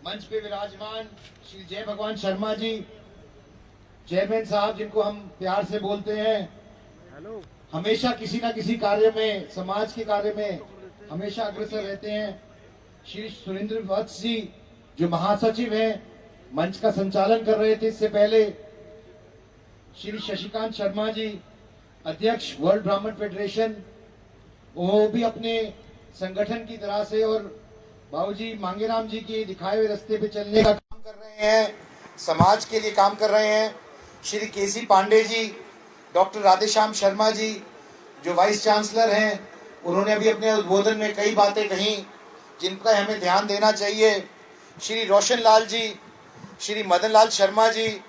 मंच पे विराजमान श्री जय भगवान शर्मा जी, चेयरमैन साहब, जिनको हम प्यार से बोलते हैं, हमेशा किसी ना किसी कार्य में, समाज के कार्य में हमेशा अग्रसर रहते हैं। श्री सुरेंद्र वत्स जी, जो महासचिव हैं, मंच का संचालन कर रहे थे इससे पहले। श्री शशिकांत शर्मा जी, अध्यक्ष वर्ल्ड ब्राह्मण फेडरेशन, वो भी अपने संगठन की तरह से और बाबूजी मांगेराम जी के दिखाए हुए रास्ते पे चलने का काम कर रहे हैं, समाज के लिए काम कर रहे हैं। श्री केसी पांडे जी, डॉक्टर राधेश्याम शर्मा जी, जो वाइस चांसलर हैं, उन्होंने भी अपने उद्बोधन में कई बातें कही जिनका हमें ध्यान देना चाहिए। श्री रोशन लाल जी, श्री मदन लाल शर्मा जी,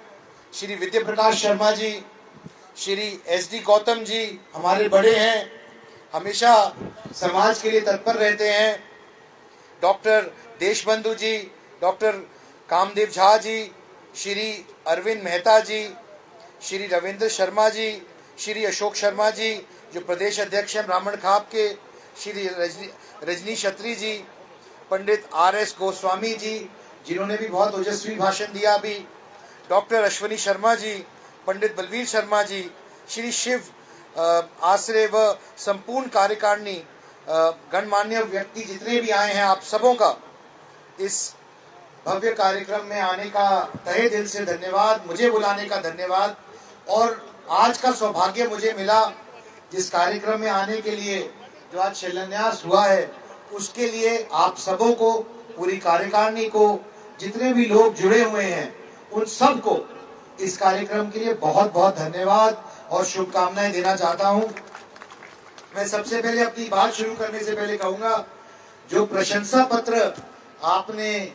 श्री विद्या प्रकाश शर्मा जी, श्री SD गौतम जी हमारे बड़े हैं, हमेशा समाज के लिए तत्पर रहते हैं। डॉक्टर देशबंधु जी, डॉक्टर कामदेव झा जी, श्री अरविंद मेहता जी, श्री रविंद्र शर्मा जी, श्री अशोक शर्मा जी, जो प्रदेश अध्यक्ष हैं ब्राह्मण खाप के, श्री रजनी छत्री जी, पंडित RS गोस्वामी जी, जिन्होंने भी बहुत ओजस्वी भाषण दिया अभी, डॉक्टर अश्वनी शर्मा जी, पंडित बलवीर शर्मा जी, श्री शिव आश्रय व संपूर्ण कार्यकारिणी, गणमान्य व्यक्ति जितने भी आए हैं, आप सबों का इस भव्य कार्यक्रम में आने का तहे दिल से धन्यवाद, मुझे बुलाने का धन्यवाद। और आज का सौभाग्य मुझे मिला जिस कार्यक्रम में आने के लिए, जो आज शिलान्यास हुआ है, उसके लिए आप सबों को, पूरी कार्यकारिणी को, जितने भी लोग जुड़े हुए हैं, उन सब को इस कार्यक्रम के लिए बहुत बहुत धन्यवाद और शुभकामनाएं देना चाहता हूं। मैं सबसे पहले अपनी बात शुरू करने से पहले कहूंगा, जो प्रशंसा पत्र आपने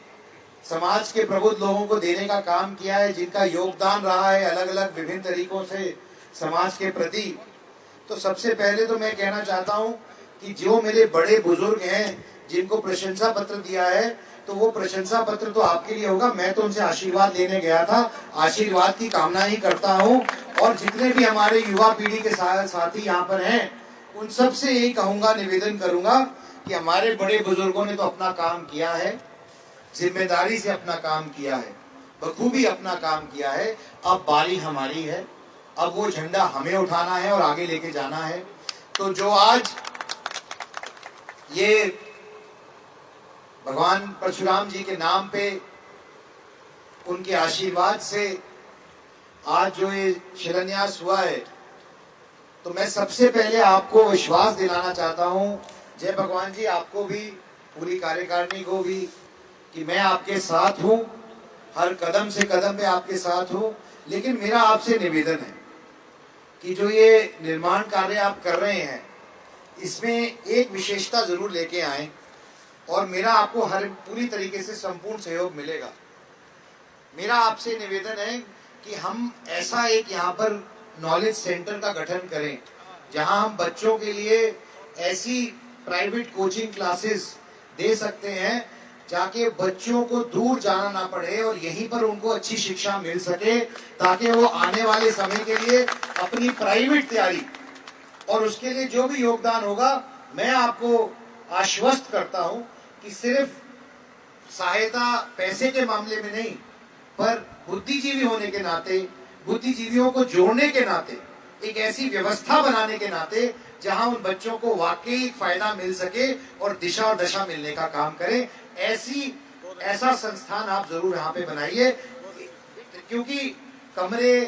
समाज के प्रबुद्ध लोगों को देने का काम किया है, जिनका योगदान रहा है अलग अलग विभिन्न तरीकों से समाज के प्रति, तो सबसे पहले तो मैं कहना चाहता हूं कि जो मेरे बड़े बुजुर्ग हैं जिनको प्रशंसा पत्र दिया है, तो वो प्रशंसा पत्र तो आपके लिए होगा। मैं तो उनसे आशीर्वाद लेने गया था, आशीर्वाद की कामना ही करता हूं। और जितने भी हमारे युवा पीढ़ी के साथी यहाँ पर हैं, उन सब से यही कहूंगा, निवेदन करूंगा कि हमारे बड़े बुजुर्गों ने तो अपना काम किया है, जिम्मेदारी से अपना काम किया है, बखूबी अपना काम किया है। अब बारी हमारी है, अब वो झंडा हमें उठाना है और आगे लेके जाना है। तो जो आज ये भगवान परशुराम जी के नाम पे, उनके आशीर्वाद से आज जो ये शिलान्यास हुआ है, तो मैं सबसे पहले आपको विश्वास दिलाना चाहता हूं, जय भगवान जी, आपको भी, पूरी कार्यकारिणी को भी, कि मैं आपके साथ हूं, हर कदम से कदम पे आपके साथ हूं। लेकिन मेरा आपसे निवेदन है कि जो ये निर्माण कार्य आप कर रहे हैं, इसमें एक विशेषता जरूर लेके आए और मेरा आपको हर पूरी तरीके से संपूर्ण सहयोग मिलेगा। मेरा आपसे निवेदन है कि हम ऐसा एक यहाँ पर नॉलेज सेंटर का गठन करें, जहां हम बच्चों के लिए ऐसी प्राइवेट कोचिंग क्लासेस दे सकते हैं, जाके बच्चों को दूर जाना ना पड़े और यहीं पर उनको अच्छी शिक्षा मिल सके, ताकि वो आने वाले समय के लिए अपनी प्राइवेट तैयारी और उसके लिए जो भी योगदान होगा, मैं आपको आश्वस्त करता हूं कि सिर्फ सहायता पैसे के मामले में नहीं, पर बुद्धिजीवी होने के नाते, बुद्धिजीवियों को जोड़ने के नाते, एक ऐसी व्यवस्था बनाने के नाते जहां उन बच्चों को वाकई फायदा मिल सके और दिशा और दशा मिलने का काम करें, ऐसा संस्थान आप जरूर यहाँ पे बनाइए। क्योंकि कमरे,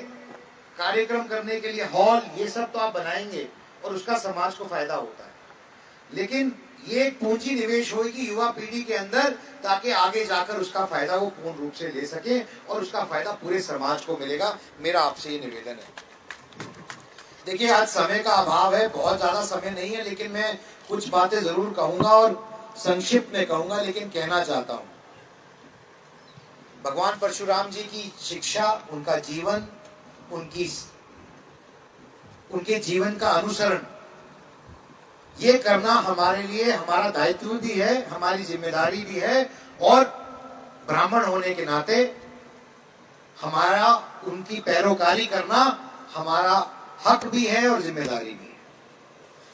कार्यक्रम करने के लिए हॉल, ये सब तो आप बनाएंगे और उसका समाज को फायदा होता है, लेकिन ये पूंजी निवेश होगी युवा पीढ़ी के अंदर, ताकि आगे जाकर उसका फायदा वो पूर्ण रूप से ले सके और उसका फायदा पूरे समाज को मिलेगा। मेरा आपसे ये निवेदन है। देखिए, आज समय का अभाव है, बहुत ज्यादा समय नहीं है, लेकिन मैं कुछ बातें जरूर कहूंगा और संक्षिप्त में कहूंगा, लेकिन कहना चाहता हूं। भगवान परशुराम जी की शिक्षा, उनका जीवन, उनके जीवन का अनुसरण, ये करना हमारे लिए हमारा दायित्व भी है, हमारी जिम्मेदारी भी है, और ब्राह्मण होने के नाते हमारा उनकी पैरोकारी करना हमारा हक भी है और जिम्मेदारी भी है।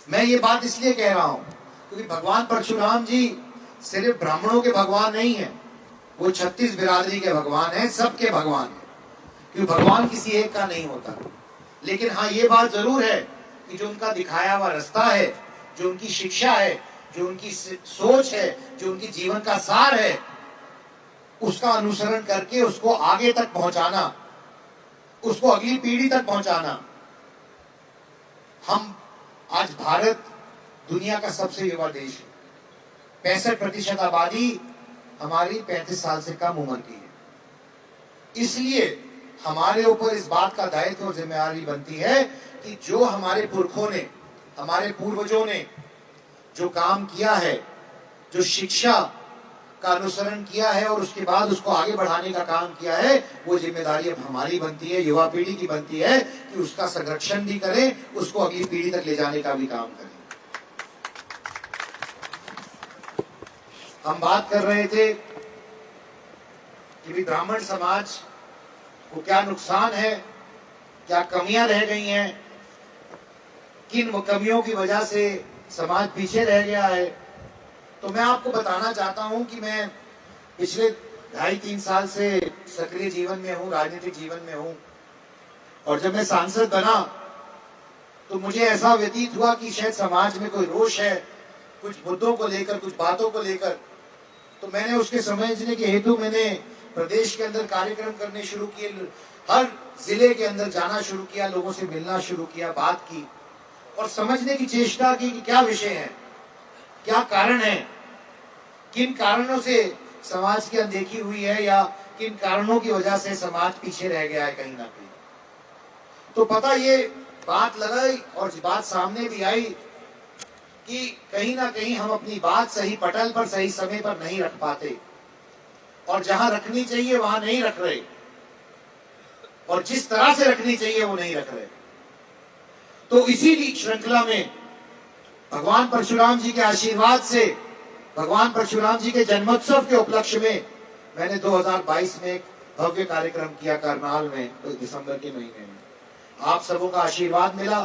मैं ये बात इसलिए कह रहा हूं क्योंकि भगवान परशुराम जी सिर्फ ब्राह्मणों के भगवान नहीं है, वो 36 बिरादरी के भगवान हैं, सबके भगवान हैं, क्योंकि भगवान किसी एक का नहीं होता। लेकिन हाँ, ये बात जरूर है कि जो उनका दिखाया हुआ रास्ता है, जो उनकी शिक्षा है, जो उनकी सोच है, जो उनकी जीवन का सार है, उसका अनुसरण करके उसको आगे तक पहुंचाना, उसको अगली पीढ़ी तक पहुंचाना। हम आज भारत दुनिया का सबसे युवा देश है। 65% आबादी हमारी 35 साल से कम उम्र की है। इसलिए हमारे ऊपर इस बात का दायित्व और जिम्मेदारी बनती है कि जो हमारे पुरखों ने, हमारे पूर्वजों ने जो काम किया है, जो शिक्षा का अनुसरण किया है और उसके बाद उसको आगे बढ़ाने का काम किया है, वो जिम्मेदारी अब हमारी बनती है, युवा पीढ़ी की बनती है कि उसका संरक्षण भी करें, उसको अगली पीढ़ी तक ले जाने का भी काम करें। हम बात कर रहे थे कि भी ब्राह्मण समाज को क्या नुकसान है, क्या कमियां रह गई हैं, किन कमियों की वजह से समाज पीछे रह गया है। तो मैं आपको बताना चाहता हूं कि मैं पिछले 2.5-3 साल से सक्रिय जीवन में हूं, राजनीतिक जीवन में हूं, और जब मैं सांसद बना तो मुझे ऐसा व्यतीत हुआ कि शायद समाज में कोई रोष है, कुछ मुद्दों को लेकर, कुछ बातों को लेकर। तो मैंने उसके समझने के हेतु मैंने प्रदेश के अंदर कार्यक्रम करने शुरू किए, हर जिले के अंदर जाना शुरू किया, लोगों से मिलना शुरू किया, बात की और समझने की चेष्टा की कि क्या विषय है, क्या कारण है, किन कारणों से समाज की अनदेखी हुई है या किन कारणों की वजह से समाज पीछे रह गया है कहीं ना कहीं। तो पता ये बात लगाई और बात सामने भी आई कि कहीं ना कहीं हम अपनी बात सही पटल पर, सही समय पर नहीं रख पाते, और जहां रखनी चाहिए वहां नहीं रख रहे, और जिस तरह से रखनी चाहिए वो नहीं रख रहे। तो इसी श्रृंखला में भगवान परशुराम जी के आशीर्वाद से, भगवान परशुराम जी के जन्मोत्सव के उपलक्ष्य में मैंने 2022 में एक भव्य कार्यक्रम किया करनाल में, दिसंबर के महीने में। आप सबों का आशीर्वाद मिला,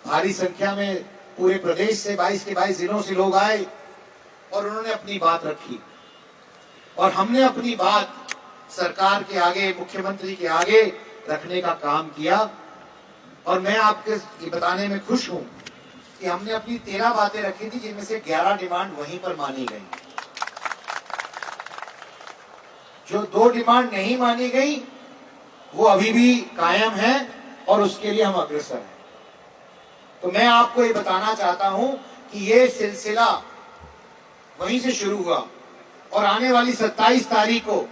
भारी संख्या में पूरे प्रदेश से 22 के 22 जिलों से लोग आए और उन्होंने अपनी बात रखी, और हमने अपनी बात सरकार के आगे, मुख्यमंत्री के आगे रखने का काम किया। और मैं आपके ये बताने में खुश हूं कि हमने अपनी 13 बातें रखी थी, जिनमें से 11 डिमांड वहीं पर मानी गई। जो 2 डिमांड नहीं मानी गई वो अभी भी कायम है और उसके लिए हम अग्रसर हैं। तो मैं आपको ये बताना चाहता हूं कि ये सिलसिला वहीं से शुरू हुआ, और आने वाली 27 तारीख को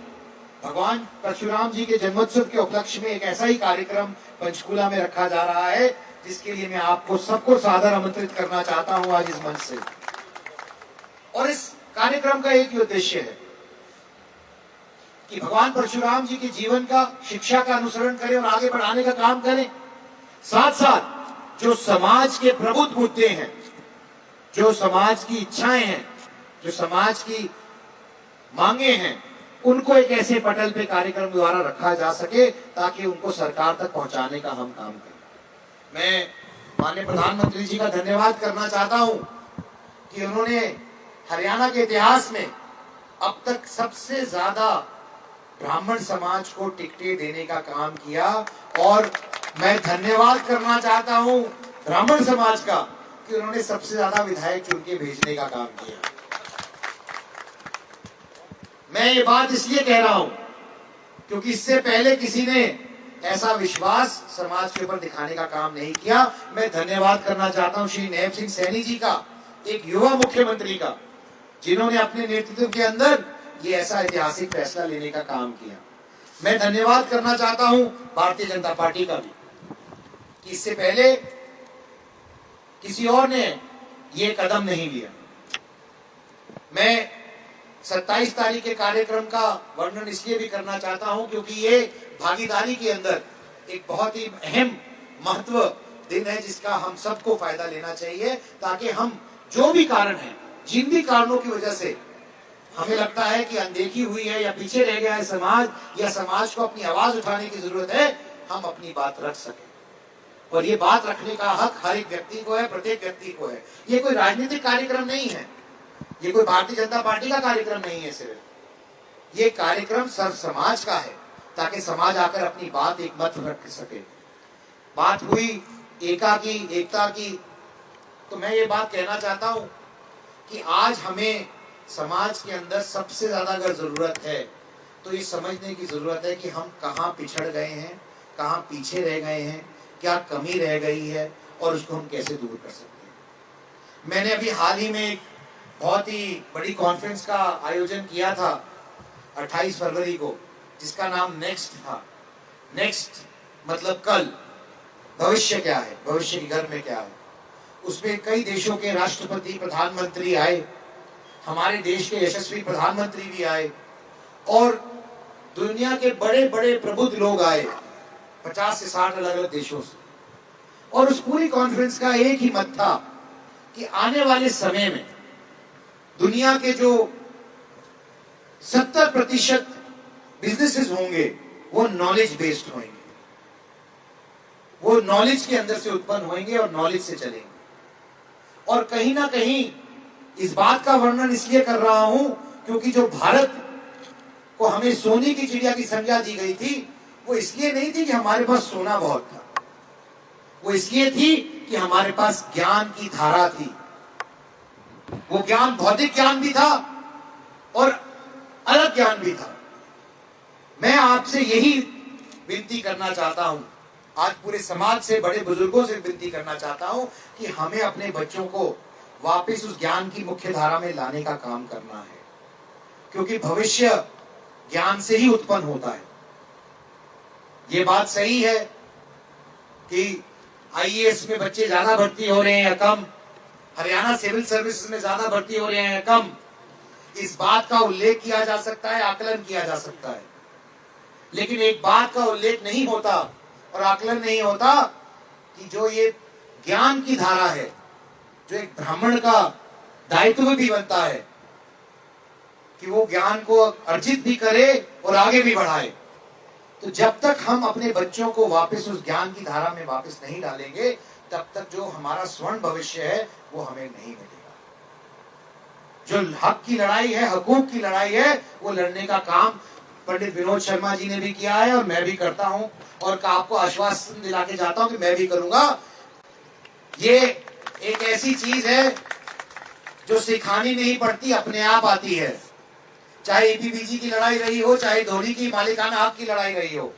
भगवान परशुराम जी के जन्मोत्सव के उपलक्ष्य में एक ऐसा ही कार्यक्रम पंचकूला में रखा जा रहा है, जिसके लिए मैं आपको सबको सादर आमंत्रित करना चाहता हूं आज इस मंच से। और इस कार्यक्रम का एक ही उद्देश्य है कि भगवान परशुराम जी के जीवन का, शिक्षा का अनुसरण करें और आगे बढ़ाने का काम करें। साथ साथ जो समाज के प्रबुद्ध मुद्दे हैं, जो समाज की इच्छाएं हैं, जो समाज की मांगे हैं, उनको एक ऐसे पटल पे कार्यक्रम द्वारा रखा जा सके ताकि उनको सरकार तक पहुंचाने का हम काम करें। मैं माननीय प्रधानमंत्री जी का धन्यवाद करना चाहता हूं कि उन्होंने हरियाणा के इतिहास में अब तक सबसे ज्यादा ब्राह्मण समाज को टिकटें देने का काम किया, और मैं धन्यवाद करना चाहता हूं ब्राह्मण समाज का कि उन्होंने सबसे ज्यादा विधायक चुन के भेजने का काम किया। मैं ये बात इसलिए कह रहा हूं क्योंकि इससे पहले किसी ने ऐसा विश्वास समाज के ऊपर दिखाने का काम नहीं किया। मैं धन्यवाद करना चाहता हूं श्री नैब सिंह सैनी जी का, एक युवा मुख्यमंत्री का, जिन्होंने अपने नेतृत्व के अंदर ये ऐसा ऐतिहासिक फैसला लेने का काम किया। मैं धन्यवाद करना चाहता हूं भारतीय जनता पार्टी का भी, कि इससे पहले किसी और ने ये कदम नहीं लिया। मैं 27 तारीख के कार्यक्रम का वर्णन इसलिए भी करना चाहता हूं क्योंकि ये भागीदारी के अंदर एक बहुत ही अहम महत्व दिन है, जिसका हम सबको फायदा लेना चाहिए, ताकि हम जो भी कारण है, जिन भी कारणों की वजह से हमें लगता है कि अनदेखी हुई है या पीछे रह गया है समाज, या समाज को अपनी आवाज उठाने की जरूरत है, हम अपनी बात रख सकें। और ये बात रखने का हक हर एक व्यक्ति को है, प्रत्येक व्यक्ति को है। ये कोई राजनीतिक कार्यक्रम नहीं है, ये कोई भारतीय जनता पार्टी का कार्यक्रम नहीं है सिर्फ, ये कार्यक्रम सर्व समाज का है, ताकि समाज आकर अपनी बात एक मत रख सके। बात हुई एकता की, तो मैं ये बात कहना चाहता हूं कि आज हमें समाज के अंदर सबसे ज्यादा अगर जरूरत है तो ये समझने की जरूरत है कि हम कहाँ पिछड़ गए हैं, कहाँ पीछे रह गए हैं, क्या कमी रह गई है और उसको हम कैसे दूर कर सकते हैं। मैंने अभी हाल ही में एक बहुत ही बड़ी कॉन्फ्रेंस का आयोजन किया था 28 फरवरी को, जिसका नाम नेक्स्ट था। नेक्स्ट मतलब कल, भविष्य क्या है, भविष्य के घर में क्या है। उसमें कई देशों के राष्ट्रपति, प्रधानमंत्री आए, हमारे देश के यशस्वी प्रधानमंत्री भी आए और दुनिया के बड़े बड़े प्रबुद्ध लोग आए 50 से 60 अलग अलग देशों से। और उस पूरी कॉन्फ्रेंस का एक ही मत था कि आने वाले समय में दुनिया के जो 70% बिजनेसेस होंगे वो नॉलेज बेस्ड होंगे, वो नॉलेज के अंदर से उत्पन्न होंगे और नॉलेज से चलेंगे। और कहीं ना कहीं इस बात का वर्णन इसलिए कर रहा हूं क्योंकि जो भारत को हमें सोने की चिड़िया की संज्ञा दी गई थी, वो इसलिए नहीं थी कि हमारे पास सोना बहुत था, वो इसलिए थी कि हमारे पास ज्ञान की धारा थी। वो ज्ञान भौतिक ज्ञान भी था और अलग ज्ञान भी था। मैं आपसे यही विनती करना चाहता हूं, आज पूरे समाज से, बड़े बुजुर्गों से विनती करना चाहता हूं कि हमें अपने बच्चों को वापस उस ज्ञान की मुख्य धारा में लाने का काम करना है, क्योंकि भविष्य ज्ञान से ही उत्पन्न होता है। ये बात सही है कि आईएएस में बच्चे ज्यादा भर्ती हो रहे हैं या कम, हरियाणा सिविल सर्विसेज में ज्यादा भर्ती हो रहे हैं या कम, इस बात का उल्लेख किया जा सकता है, आकलन किया जा सकता है। लेकिन एक बात का उल्लेख नहीं होता और आकलन नहीं होता कि जो ये ज्ञान की धारा है, जो एक ब्राह्मण का दायित्व भी बनता है कि वो ज्ञान को अर्जित भी करे और आगे भी बढ़ाए, तो जब तक हम अपने बच्चों को वापस उस ज्ञान की धारा में वापस नहीं डालेंगे, तब तक जो हमारा स्वर्ण भविष्य है वो हमें नहीं मिलेगा। जो हक की लड़ाई है, हकूक की लड़ाई है, वो लड़ने का काम पंडित विनोद शर्मा जी ने भी किया है और मैं भी करता हूं और आपको आश्वासन दिला के जाता हूं कि मैं भी करूंगा। ये एक ऐसी चीज है जो सिखानी नहीं पड़ती, अपने आप आती है। चाहे एपीबीजी की लड़ाई रही हो, चाहे धोनी की मालिकाना हक की लड़ाई रही हो,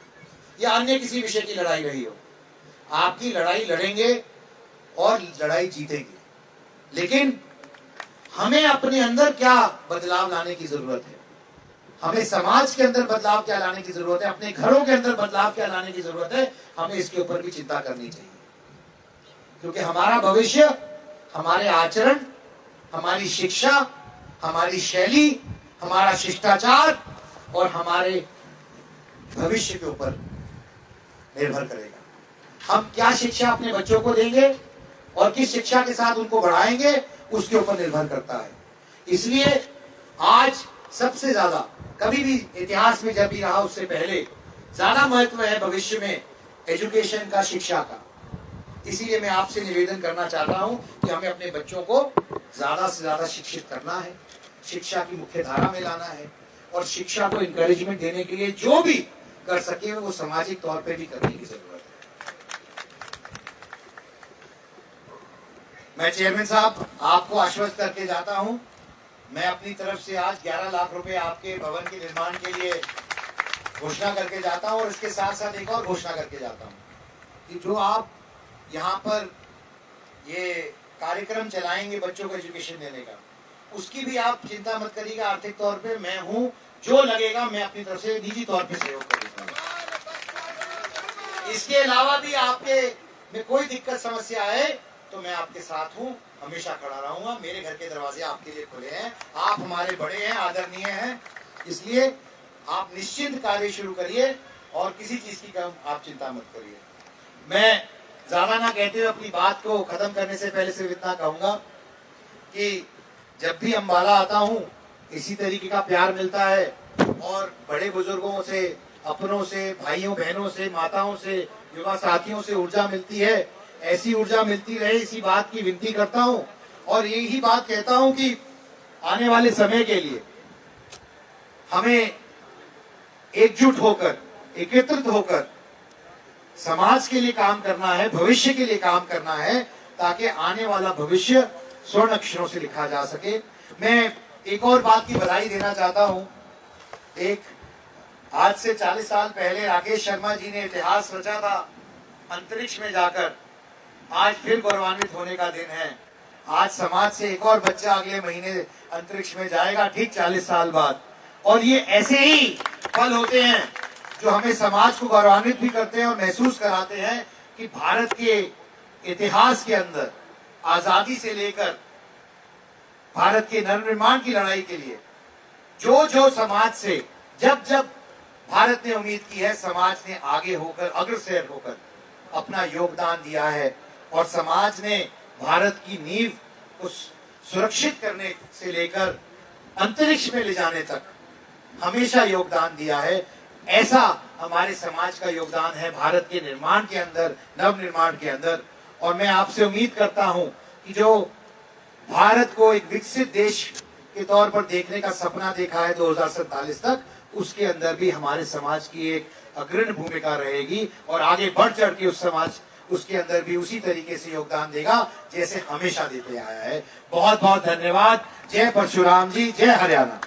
या अन्य किसी विषय की लड़ाई रही हो, आपकी लड़ाई लड़ेंगे और लड़ाई जीतेंगे। लेकिन हमें अपने अंदर क्या बदलाव लाने की जरूरत है, हमें समाज के अंदर बदलाव क्या लाने की जरूरत है, अपने घरों के अंदर बदलाव क्या लाने की जरूरत है, हमें इसके ऊपर भी चिंता करनी चाहिए। क्योंकि हमारा भविष्य हमारे आचरण, हमारी शिक्षा, हमारी शैली, हमारा शिष्टाचार और हमारे भविष्य के ऊपर निर्भर करेगा। हम क्या शिक्षा अपने बच्चों को देंगे और किस शिक्षा के साथ उनको बढ़ाएंगे, उसके ऊपर निर्भर करता है। इसलिए आज सबसे ज्यादा, कभी भी इतिहास में जब भी रहा उससे पहले, ज्यादा महत्व है भविष्य में एजुकेशन का, शिक्षा का। इसीलिए मैं आपसे निवेदन करना चाहता हूं कि हमें अपने बच्चों को ज्यादा से ज्यादा शिक्षित करना है, शिक्षा की मुख्य धारा में लाना है और शिक्षा को इंकरेजमेंट देने के लिए जो भी कर सके वो सामाजिक तौर पे भी करने की जरूरत है। मैं चेयरमैन साहब आपको आश्वस्त करके जाता हूं, मैं अपनी तरफ से आज 11 लाख रुपए आपके भवन के निर्माण के लिए घोषणा करके जाता हूं और इसके साथ साथ एक और घोषणा करके जाता हूं कि जो आप यहाँ पर ये कार्यक्रम चलाएंगे बच्चों को एजुकेशन देने का, उसकी भी आप चिंता मत करिएगा। आर्थिक तौर पे मैं हूं, जो लगेगा मैं अपनी तरफ से निजी तौर पे सहयोग करूंगा। इसके अलावा भी आपके में कोई दिक्कत समस्या है तो मैं आपके साथ हूं, हमेशा खड़ा रहूंगा। मेरे घर के दरवाजे आपके लिए खुले हैं, आप हमारे बड़े हैं, आदरणीय हैं, इसलिए आप निश्चिंत कार्य शुरू करिए और किसी चीज की आप चिंता मत करिए। मैं ज्यादा ना कहते हुए अपनी बात को खत्म करने से पहले सिर्फ इतना कहूंगा कि जब भी अम्बाला आता हूं इसी तरीके का प्यार मिलता है और बड़े बुजुर्गों से, अपनों से, भाइयों बहनों से, माताओं से, युवा साथियों से ऊर्जा मिलती है। ऐसी ऊर्जा मिलती रहे, इसी बात की विनती करता हूं और यही बात कहता हूं कि आने वाले समय के लिए हमें एकजुट होकर, एकत्रित होकर समाज के लिए काम करना है, भविष्य के लिए काम करना है, ताकि आने वाला भविष्य स्वर्ण अक्षरों से लिखा जा सके। मैं एक और बात की बधाई देना चाहता हूं। एक आज से 40 साल पहले राकेश शर्मा जी ने इतिहास रचा था अंतरिक्ष में जाकर। आज फिर गौरवान्वित होने का दिन है। आज समाज से एक और बच्चा अगले महीने अंतरिक्ष में जाएगा, ठीक 40 साल बाद। और ये ऐसे ही पल होते हैं जो हमें समाज को गौरवान्वित भी करते हैं और महसूस कराते हैं कि भारत के इतिहास के अंदर आजादी से लेकर भारत के नवनिर्माण की लड़ाई के लिए जो जो समाज से जब जब भारत ने उम्मीद की है, समाज ने आगे होकर, अग्रसर होकर अपना योगदान दिया है। और समाज ने भारत की नींव को सुरक्षित करने से लेकर अंतरिक्ष में ले जाने तक हमेशा योगदान दिया है। ऐसा हमारे समाज का योगदान है भारत के निर्माण के अंदर, नव निर्माण के अंदर। और मैं आपसे उम्मीद करता हूं कि जो भारत को एक विकसित देश के तौर पर देखने का सपना देखा है 2047 तक, उसके अंदर भी हमारे समाज की एक अग्रणी भूमिका रहेगी और आगे बढ़ चढ़ के उस समाज उसके अंदर भी उसी तरीके से योगदान देगा जैसे हमेशा देते आया है। बहुत बहुत धन्यवाद। जय परशुराम जी, जय हरियाणा।